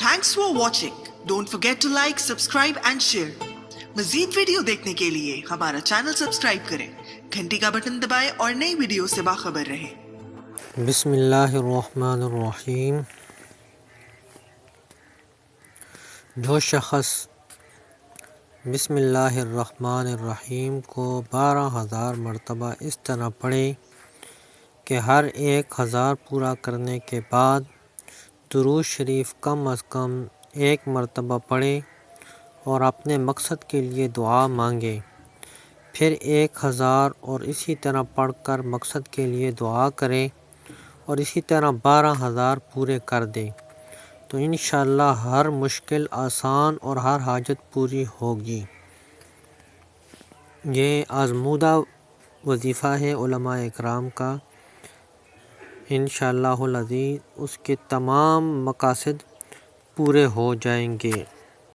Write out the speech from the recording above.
Thanks for watching. Don't forget to like, subscribe and share. मजीद video देखने के लिए हमारा चैनल सब्सक्राइब करें, घंटी का बटन दबाएं और नई वीडियो से बाखबर रहें। बिस्मिल्लाहिर्रहमानिर्रहीम। जो शख्स बिस्मिल्लाहिर्रहमानिर्रहीम को 12,000 मरतबा इस तरह पढ़े कि हर 1,000 पूरा करने के बाद दुरूद शरीफ कम अज़ कम 1 मरतबा पढ़े और अपने मकसद के लिए दुआ मांगे, फिर 1,000 और इसी तरह पढ़ कर मकसद के लिए दुआ करे और इसी तरह 12,000 पूरे कर दे तो इंशाअल्लाह हर मुश्किल आसान और हर हाजत पूरी होगी। ये आज़मूदा वजीफ़ा है उलमा इकराम का। इंशाअल्लाहुल अज़ीज़ उसके तमाम मकासद पूरे हो जाएंगे।